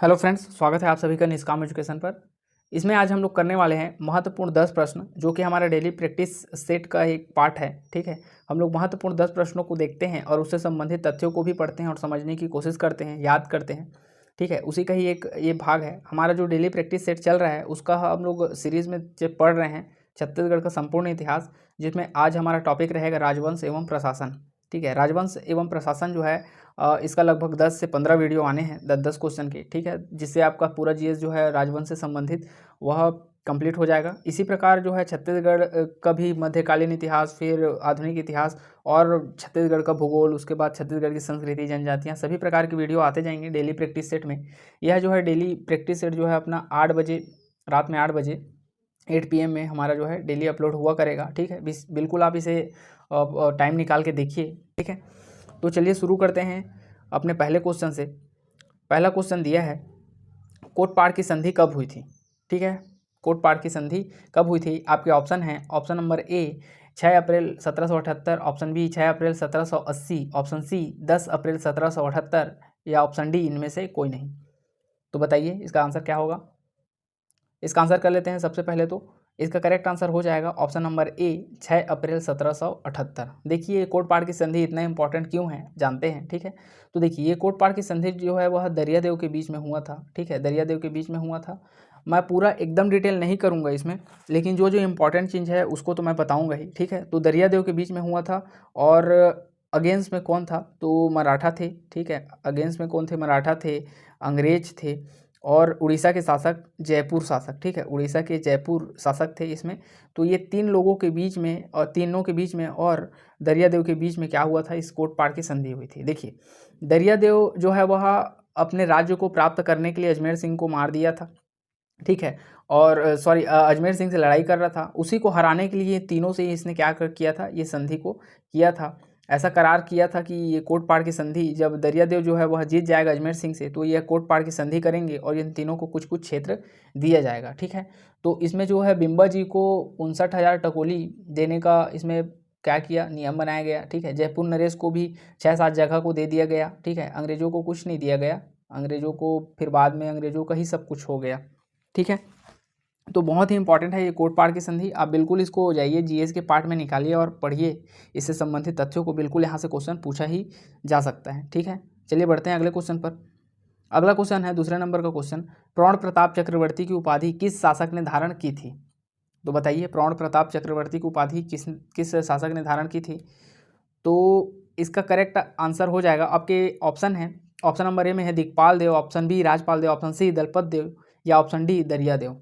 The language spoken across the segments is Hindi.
हेलो फ्रेंड्स, स्वागत है आप सभी का निष्काम एजुकेशन पर। इसमें आज हम लोग करने वाले हैं महत्वपूर्ण 10 प्रश्न, जो कि हमारा डेली प्रैक्टिस सेट का एक पार्ट है। ठीक है, हम लोग महत्वपूर्ण 10 प्रश्नों को देखते हैं और उससे संबंधित तथ्यों को भी पढ़ते हैं और समझने की कोशिश करते हैं, याद करते हैं। ठीक है, उसी का ही एक ये भाग है। हमारा जो डेली प्रैक्टिस सेट चल रहा है उसका हम लोग सीरीज़ में जो पढ़ रहे हैं छत्तीसगढ़ का संपूर्ण इतिहास, जिसमें आज हमारा टॉपिक रहेगा राजवंश एवं प्रशासन। ठीक है, राजवंश एवं प्रशासन जो है इसका लगभग 10 से 15 वीडियो आने हैं 10-10 क्वेश्चन के। ठीक है, जिससे आपका पूरा जीएस जो है राजवंश से संबंधित वह कंप्लीट हो जाएगा। इसी प्रकार जो है छत्तीसगढ़ का भी मध्यकालीन इतिहास, फिर आधुनिक इतिहास और छत्तीसगढ़ का भूगोल, उसके बाद छत्तीसगढ़ की संस्कृति, जनजातियाँ, सभी प्रकार की वीडियो आते जाएंगे डेली प्रैक्टिस सेट में। यह जो है डेली प्रैक्टिस सेट जो है अपना 8 बजे, रात में 8 बजे 8 PM में हमारा जो है डेली अपलोड हुआ करेगा। ठीक है, बिल्कुल आप इसे टाइम निकाल के देखिए। ठीक है, तो चलिए शुरू करते हैं अपने पहले क्वेश्चन से। पहला क्वेश्चन दिया है, कोटपाड़ की संधि कब हुई थी? ठीक है, कोटपाड़ की संधि कब हुई थी? आपके ऑप्शन हैं, ऑप्शन नंबर ए 6 अप्रैल 1778, ऑप्शन बी 6 अप्रैल 1780, ऑप्शन सी 10 अप्रैल 1778 या ऑप्शन डी इनमें से कोई नहीं। तो बताइए इसका आंसर क्या होगा। इसका आंसर कर लेते हैं। सबसे पहले तो इसका करेक्ट आंसर हो जाएगा ऑप्शन नंबर ए 6 अप्रैल 1778। देखिए कोटपाड़ की संधि इतना इंपॉर्टेंट क्यों है जानते हैं। ठीक है, तो देखिए ये कोटपाड़ की संधि जो है वह दरियादेव के बीच में हुआ था। ठीक है, दरियादेव के बीच में हुआ था। मैं पूरा एकदम डिटेल नहीं करूंगा इसमें, लेकिन जो जो इंपॉर्टेंट चीज़ है उसको तो मैं बताऊंगा ही। ठीक है, तो दरियादेव के बीच में हुआ था और अगेंस्ट में कौन था? तो मराठा थे। ठीक है, अगेंस्ट में कौन थे? मराठा थे, अंग्रेज थे और उड़ीसा के शासक जयपुर शासक। ठीक है, उड़ीसा के जयपुर शासक थे इसमें। तो ये तीन लोगों के बीच में और तीनों के बीच में और दरियादेव के बीच में क्या हुआ था? इस कोटपाड़ की संधि हुई थी। देखिए दरियादेव जो है वह अपने राज्य को प्राप्त करने के लिए अजमेर सिंह को मार दिया था। ठीक है, और अजमेर सिंह से लड़ाई कर रहा था। उसी को हराने के लिए तीनों से इसने क्या किया था? ये संधि को किया था। ऐसा करार किया था कि ये कोटपाड़ की संधि, जब दरियादेव जो है वह जीत जाएगा अजमेर सिंह से, तो यह कोटपाड़ की संधि करेंगे और इन तीनों को कुछ कुछ क्षेत्र दिया जाएगा। ठीक है, तो इसमें जो है बिम्बा जी को 59,000 टकोली देने का इसमें क्या किया? नियम बनाया गया। ठीक है, जयपुर नरेश को भी 6-7 जगह को दे दिया गया। ठीक है, अंग्रेजों को कुछ नहीं दिया गया। अंग्रेजों को फिर बाद में अंग्रेजों का ही सब कुछ हो गया। ठीक है, तो बहुत ही इंपॉर्टेंट है ये कोटपाड़ की संधि। आप बिल्कुल इसको जाइए जीएस के पार्ट में निकालिए और पढ़िए। इससे संबंधित तथ्यों को बिल्कुल यहाँ से क्वेश्चन पूछा ही जा सकता है। ठीक है, चलिए बढ़ते हैं अगले क्वेश्चन पर। अगला क्वेश्चन है दूसरे नंबर का क्वेश्चन, प्रण प्रताप चक्रवर्ती की उपाधि किस शासक ने धारण की थी? तो बताइए प्रण प्रताप चक्रवर्ती की उपाधि किस किस शासक ने धारण की थी? तो इसका करेक्ट आंसर हो जाएगा, आपके ऑप्शन है, ऑप्शन नंबर ए में है दिक्पाल देव, ऑप्शन बी राजपाल देव, ऑप्शन सी दलपत देव या ऑप्शन डी दरियादेव।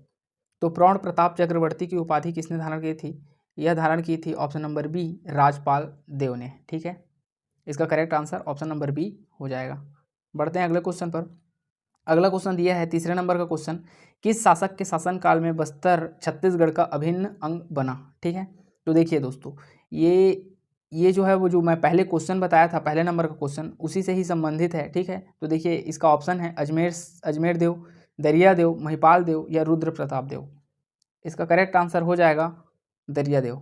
तो प्रण प्रताप चक्रवर्ती की उपाधि किसने धारण की थी? यह धारण की थी option number B Rajpal Dev ने। ठीक है, इसका correct answer option number B हो जाएगा। बढ़ते हैं अगले क्वेश्चन पर। अगला क्वेश्चन दिया है तीसरे नंबर का क्वेश्चन, किस शासक के शासनकाल में बस्तर छत्तीसगढ़ का अभिन्न अंग बना? ठीक है, तो देखिए दोस्तों, ये जो है वो जो मैं पहले क्वेश्चन बताया था, पहले नंबर का क्वेश्चन, उसी से ही संबंधित है। ठीक है, तो देखिए इसका ऑप्शन है अजमेर देव, दरियादेव, महिपाल देव या रुद्र प्रताप देव। इसका करेक्ट आंसर हो जाएगा दरियादेव।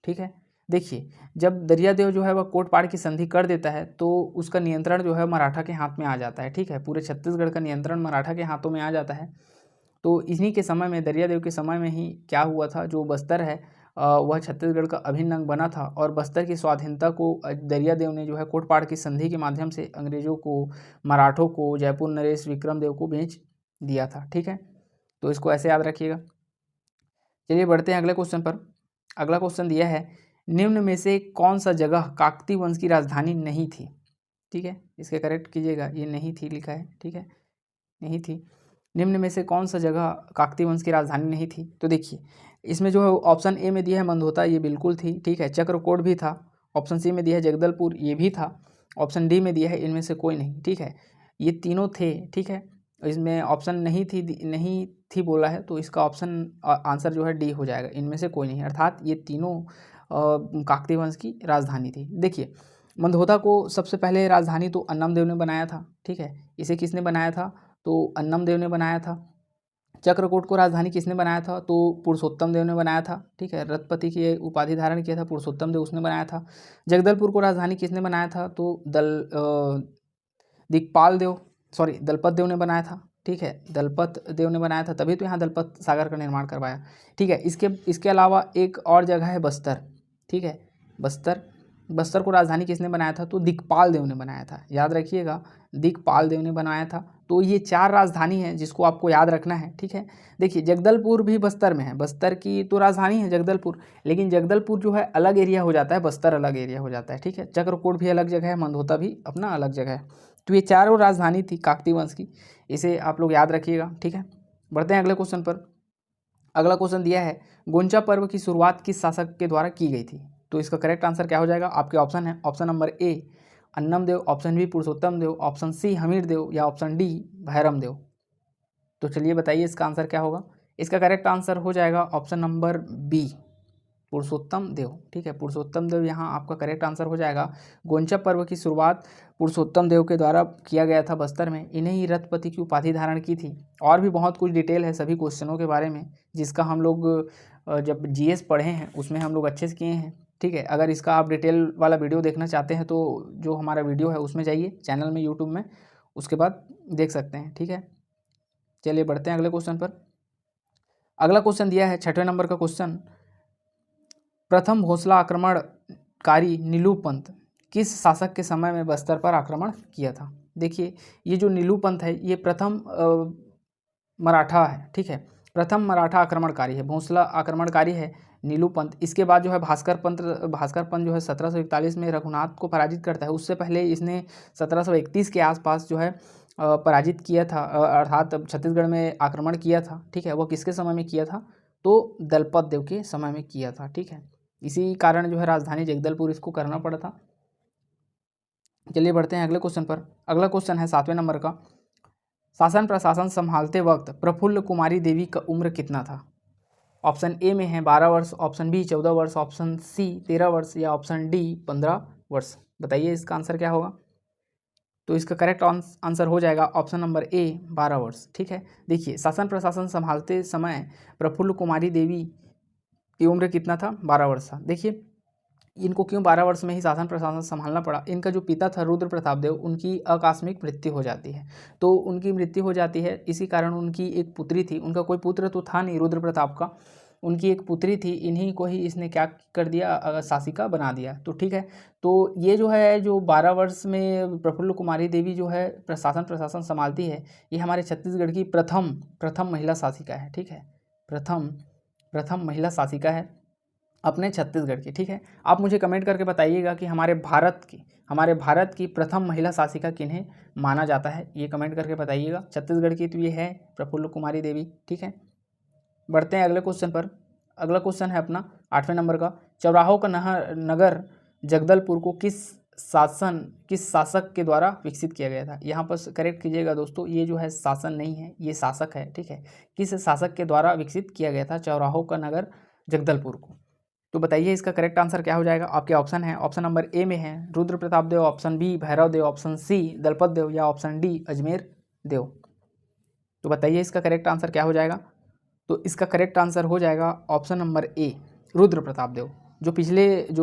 ठीक है, देखिए जब दरियादेव जो है वह कोटपाड़ की संधि कर देता है तो उसका नियंत्रण जो है मराठा के हाथ में आ जाता है। ठीक है, पूरे छत्तीसगढ़ का नियंत्रण मराठा के हाथों में आ जाता है। तो इन्हीं के समय में, दरियादेव के समय में ही क्या हुआ था, जो बस्तर है वह छत्तीसगढ़ का अभिन्न अंग बना था और बस्तर की स्वाधीनता को दरियादेव ने जो है कोटपाड़ की संधि के माध्यम से अंग्रेजों को, मराठों को, जयपुर नरेश विक्रम देव को बेच दिया था। ठीक है, तो इसको ऐसे याद रखिएगा। चलिए बढ़ते हैं अगले क्वेश्चन पर। अगला क्वेश्चन दिया है, निम्न में से कौन सा जगह काकती वंश की राजधानी नहीं थी? ठीक है, इसके करेक्ट कीजिएगा, ये नहीं थी लिखा है। ठीक है, नहीं थी। निम्न में से कौन सा जगह काकती वंश की राजधानी नहीं थी? तो देखिए इसमें जो है ऑप्शन ए में दिया है मंदोता, ये बिल्कुल थी। ठीक है, चक्रकोट भी था। ऑप्शन सी में दिया है जगदलपुर, ये भी था। ऑप्शन डी में दिया है इनमें से कोई नहीं। ठीक है, ये तीनों थे। ठीक है, इसमें ऑप्शन नहीं थी बोला है, तो इसका ऑप्शन आंसर जो है डी हो जाएगा, इनमें से कोई नहीं, अर्थात ये तीनों काकतीय वंश की राजधानी थी। देखिए मंदोता को सबसे पहले राजधानी तो अन्नम देव ने बनाया था। ठीक है, इसे किसने बनाया था? तो अन्नम देव ने बनाया था। चक्रकोट को राजधानी किसने बनाया था? तो पुरुषोत्तम देव ने बनाया था। ठीक है, रथपति की उपाधि धारण किया था पुरुषोत्तम देव, उसने बनाया था। जगदलपुर को राजधानी किसने बनाया था? तो दिक्पाल देव, दलपत देव ने बनाया था। ठीक है, दलपत देव ने बनाया था, तभी तो यहाँ दलपत सागर का निर्माण करवाया, ठीक है। इसके अलावा एक और जगह है बस्तर, ठीक है, बस्तर को राजधानी किसने बनाया था, तो दिक्पाल देव ने बनाया था, याद रखिएगा, दिक्पाल देव ने बनाया था। तो ये 4 राजधानी हैं जिसको आपको याद रखना है, ठीक है। देखिए जगदलपुर भी बस्तर में है, बस्तर की तो राजधानी है जगदलपुर, लेकिन जगदलपुर जो है अलग एरिया हो जाता है, बस्तर अलग एरिया हो जाता है, ठीक है। चक्रकोट भी अलग जगह है, मंदोता भी अपना अलग जगह है। तो ये चारों राजधानी थी काकतीय वंश की, इसे आप लोग याद रखिएगा, ठीक है। बढ़ते हैं अगले क्वेश्चन पर। अगला क्वेश्चन दिया है, गोंचा पर्व की शुरुआत किस शासक के द्वारा की गई थी, तो इसका करेक्ट आंसर क्या हो जाएगा, आपके ऑप्शन है, option number A Annam Dev, option B Purushottam Dev, option C Hamir Dev या ऑप्शन डी भैरम देव। तो चलिए बताइए इसका आंसर क्या होगा। इसका करेक्ट आंसर हो जाएगा ऑप्शन नंबर बी पुरुषोत्तम देव, ठीक है, पुरुषोत्तम देव यहाँ आपका करेक्ट आंसर हो जाएगा। गोंचा पर्व की शुरुआत पुरुषोत्तम देव के द्वारा किया गया था बस्तर में, इन्हें ही रथपति की उपाधि धारण की थी। और भी बहुत कुछ डिटेल है सभी क्वेश्चनों के बारे में, जिसका हम लोग जब जीएस पढ़े हैं उसमें हम लोग अच्छे से किए हैं, ठीक है। अगर इसका आप डिटेल वाला वीडियो देखना चाहते हैं तो जो हमारा वीडियो है उसमें जाइए चैनल में यूट्यूब में, उसके बाद देख सकते हैं, ठीक है। चलिए बढ़ते हैं अगले क्वेश्चन पर। अगला क्वेश्चन दिया है 6वें नंबर का क्वेश्चन, प्रथम भोसला आक्रमणकारी नीलूपंत किस शासक के समय में बस्तर पर आक्रमण किया था। देखिए ये जो नीलूपंत है ये प्रथम मराठा है, ठीक है, प्रथम मराठा आक्रमणकारी है, भोसला आक्रमणकारी है नीलूपंत। इसके बाद जो है भास्कर पंत जो है 1741 में रघुनाथ को पराजित करता है। उससे पहले इसने 1731 के आसपास जो है पराजित किया था, अर्थात छत्तीसगढ़ में आक्रमण किया था, ठीक है। वो किसके समय में किया था, तो दलपत देव के समय में किया था, ठीक है। इसी कारण जो है राजधानी जगदलपुर इसको करना पड़ा था। चलिए बढ़ते हैं अगले क्वेश्चन पर। अगला क्वेश्चन है 7वें नंबर का, शासन प्रशासन संभालते वक्त प्रफुल्ल कुमारी देवी का उम्र कितना था। ऑप्शन ए में है 12 वर्ष, ऑप्शन बी 14 वर्ष, ऑप्शन सी 13 वर्ष या ऑप्शन डी 15 वर्ष। बताइए इसका आंसर क्या होगा। तो इसका करेक्ट आंसर हो जाएगा ऑप्शन नंबर ए 12 वर्ष, ठीक है। देखिए शासन प्रशासन संभालते समय प्रफुल्ल कुमारी देवी की उम्र कितना था, 12 वर्ष था। देखिए इनको क्यों 12 वर्ष में ही शासन प्रशासन संभालना पड़ा, इनका जो पिता था रुद्र प्रताप देव, उनकी आकस्मिक मृत्यु हो जाती है। तो उनकी मृत्यु हो जाती है, इसी कारण उनकी एक पुत्री थी, उनका कोई पुत्र तो था नहीं रुद्र प्रताप का, उनकी एक पुत्री थी, इन्हीं को ही इसने क्या कर दिया, शासिका बना दिया। तो ठीक है, तो ये जो है जो 12 वर्ष में प्रफुल्ल कुमारी देवी जो है शासन प्रशासन संभालती है, ये हमारे छत्तीसगढ़ की प्रथम महिला शासिका है, ठीक है, प्रथम महिला शासिका है अपने छत्तीसगढ़ की, ठीक है। आप मुझे कमेंट करके बताइएगा कि हमारे भारत की प्रथम महिला शासिका किन्हें माना जाता है, ये कमेंट करके बताइएगा। छत्तीसगढ़ की तो ये है प्रफुल्ल कुमारी देवी, ठीक है। बढ़ते हैं अगले क्वेश्चन पर। अगला क्वेश्चन है अपना 8वें नंबर का, चौराहों का नगर जगदलपुर को किस शासक के द्वारा विकसित किया गया था। यहाँ पर करेक्ट कीजिएगा दोस्तों, ये जो है शासन नहीं है, ये शासक है, ठीक है। किस शासक के द्वारा विकसित किया गया था चौराहों का नगर जगदलपुर को। तो बताइए इसका करेक्ट आंसर क्या हो जाएगा। आपके ऑप्शन है, ऑप्शन नंबर ए में है रुद्र प्रताप देव, ऑप्शन बी भैरव देव, ऑप्शन सी दलपत देव या ऑप्शन डी अजमेर देव। तो बताइए इसका करेक्ट आंसर क्या हो जाएगा। तो इसका करेक्ट आंसर हो जाएगा option number A Rudra Pratap Dev. जो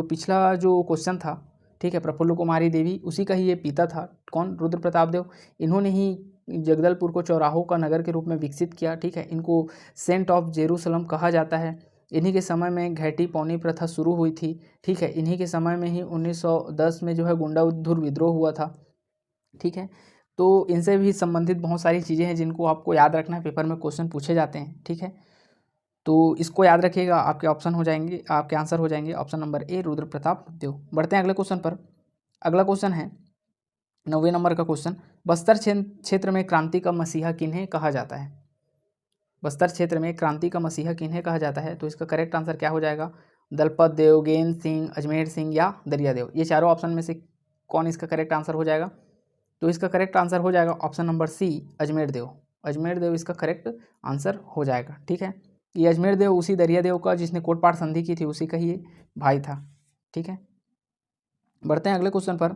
पिछला जो क्वेश्चन था, ठीक है, प्रफुल्ल कुमारी देवी, उसी का ही ये पिता था, कौन, रुद्र प्रताप देव। इन्होंने ही जगदलपुर को चौराहों का नगर के रूप में विकसित किया, ठीक है। इनको सेंट ऑफ जेरूसलम कहा जाता है। इन्हीं के समय में घैटी पौनी प्रथा शुरू हुई थी, ठीक है। इन्हीं के समय में ही 1910 में जो है गुंडाधुर विद्रोह हुआ था, ठीक है। तो इनसे भी संबंधित बहुत सारी चीज़ें हैं जिनको आपको याद रखना है, पेपर में क्वेश्चन पूछे जाते हैं, ठीक है। तो इसको याद रखिएगा, आपके आंसर हो जाएंगे option number A Rudra Pratap Dev. बढ़ते हैं अगले क्वेश्चन पर। अगला क्वेश्चन है 9वें नंबर का क्वेश्चन, बस्तर क्षेत्र में क्रांति का मसीहा किन्हें कहा जाता है। बस्तर क्षेत्र में क्रांति का मसीहा किन्हें कहा जाता है। तो इसका करेक्ट आंसर क्या हो जाएगा, दलपत देव, गेंद सिंह, अजमेर सिंह या दरिया देव। ये चारों ऑप्शन में से कौन इसका करेक्ट आंसर हो जाएगा। तो इसका करेक्ट आंसर हो जाएगा ऑप्शन नंबर सी अजमेर देव। अजमेर देव इसका करेक्ट आंसर हो जाएगा, ठीक है। ये अजमेर देव उसी दरिया देव का जिसने कोटपाट संधि की थी, उसी का ही भाई था, ठीक है। बढ़ते हैं अगले क्वेश्चन पर।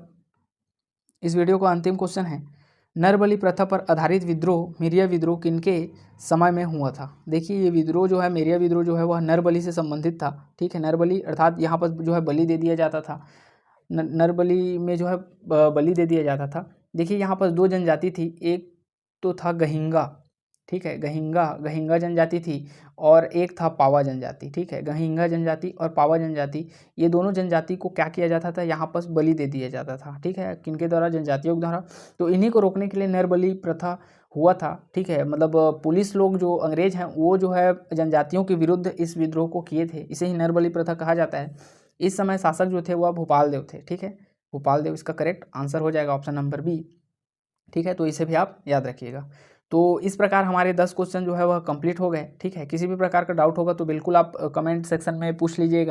इस वीडियो का अंतिम क्वेश्चन है, नरबली प्रथा पर आधारित विद्रोह मेरिया विद्रोह किनके समय में हुआ था। देखिए ये विद्रोह जो है, मेरिया विद्रोह जो है वह नरबली से संबंधित था, ठीक है। नरबली अर्थात यहाँ पर जो है बलि दे दिया जाता था, नरबली में जो है बलि दे दिया जाता था। देखिए यहाँ पर दो जनजाति थी, एक तो था गहिंगा, ठीक है, गहिंगा जनजाति थी, और एक था पावा जनजाति, ठीक है। गहिंगा जनजाति और पावा जनजाति, ये दोनों जनजाति को क्या किया जाता था, यहाँ पर बलि दे दिया जाता था, ठीक है, किनके द्वारा, जनजातियों के द्वारा। तो इन्हीं को रोकने के लिए नरबलि प्रथा हुआ था, ठीक है। मतलब पुलिस लोग जो अंग्रेज हैं वो जो है जनजातियों के विरुद्ध इस विद्रोह को किए थे, इसे ही नरबलि प्रथा कहा जाता है। इस समय शासक जो थे वह भोपाल देव थे, ठीक है। भोपाल देव इसका करेक्ट आंसर हो जाएगा, ऑप्शन नंबर बी, ठीक है। तो इसे भी आप याद रखिएगा। तो इस प्रकार हमारे 10 क्वेश्चन जो है वह कंप्लीट हो गए, ठीक है। किसी भी प्रकार का डाउट होगा तो बिल्कुल आप कमेंट सेक्शन में पूछ लीजिएगा।